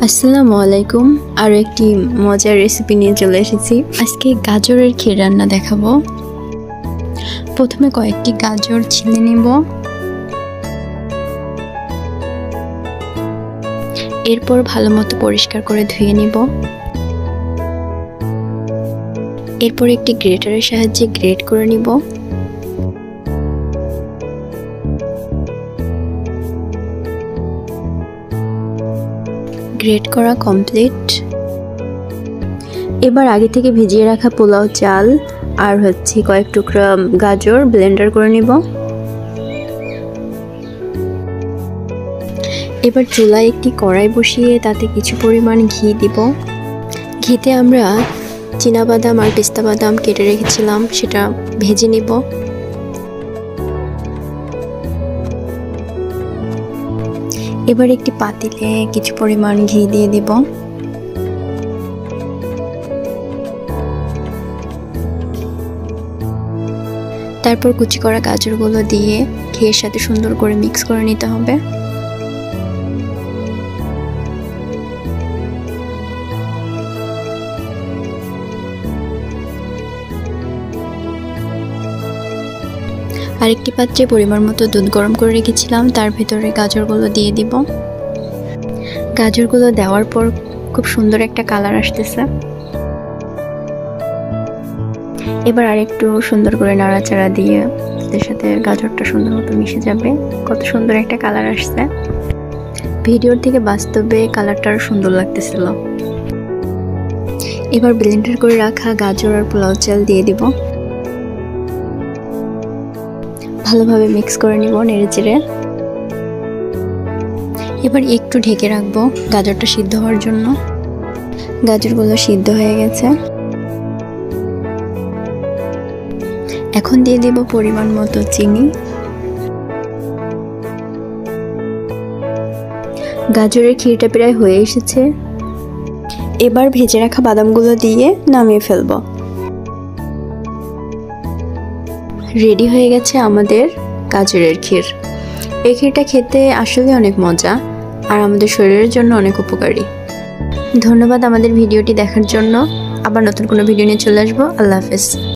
আসসালামু আলাইকুম। আর একটি মজার রেসিপি নিয়ে চলে এসেছি। আজকে গাজরের ক্ষীর রান্না দেখাবো। প্রথমে কয়েকটি গাজর ছিলে নিব, এরপর ভালো মতো পরিষ্কার করে ধুয়ে নিব। এরপর একটি গ্রেটারের সাহায্যে গ্রেট করে নিব। গ্রেট করা কমপ্লিট। এবার আগে থেকে ভিজিয়ে রাখা পোলাও চাল আর কয়েক টুকরা গাজর ব্লেন্ডার করে নিব। এবার চুলায় একটি কড়াই বসিয়ে তাতে কিছু পরিমাণ ঘি দিব। ঘিতে আমরা চীনাবাদাম আর পেস্তা বাদাম কেটে রেখেছিলাম, সেটা ভেজে নিব। এবার একটি পাতিলে কিছু পরিমাণ ঘি দিয়ে দিব। তারপর কুচি করা গাজরগুলো দিয়ে ঘিয়ের সাথে সুন্দর করে মিক্স করে নিতে হবে। আরেকটি পাত্রে পরিমাণ মতো দুধ গরম করে রেখেছিলাম, তার ভেতরে গাজরগুলো দিয়ে দিব। গাজরগুলো দেওয়ার পর খুব সুন্দর একটা কালার আসতেছে। এবার আরেকটু সুন্দর করে নাড়াচাড়া দিয়ে এর সাথে গাজরটা সুন্দর মতো মিশে যাবে। কত সুন্দর একটা কালার আসছে। ভিডিওর থেকে বাস্তবে কালারটা আরো সুন্দর লাগতেছিল। এবার ব্লেন্ডার করে রাখা গাজর আর পোলাও চাল দিয়ে দিব। ভালোভাবে মিক্স করে নিব নেড়েচেড়ে। এবার একটু ঢেকে রাখবো গাজরটা সিদ্ধ হওয়ার জন্য। গাজরগুলো সিদ্ধ হয়ে গেছে। এখন দিয়ে দেব পরিমাণ মতো চিনি। গাজরের ক্ষীরটা প্রায় হয়ে এসেছে। এবার ভেজে রাখা বাদামগুলো দিয়ে নামিয়ে ফেলবো। রেডি হয়ে গেছে আমাদের গাজরের ক্ষীর। এই ক্ষীরটা খেতে আসলে অনেক মজা আর আমাদের শরীরের জন্য অনেক উপকারী। ধন্যবাদ আমাদের ভিডিওটি দেখার জন্য। আবার নতুন কোনো ভিডিও নিয়ে চলে আসবো। আল্লাহ হাফেজ।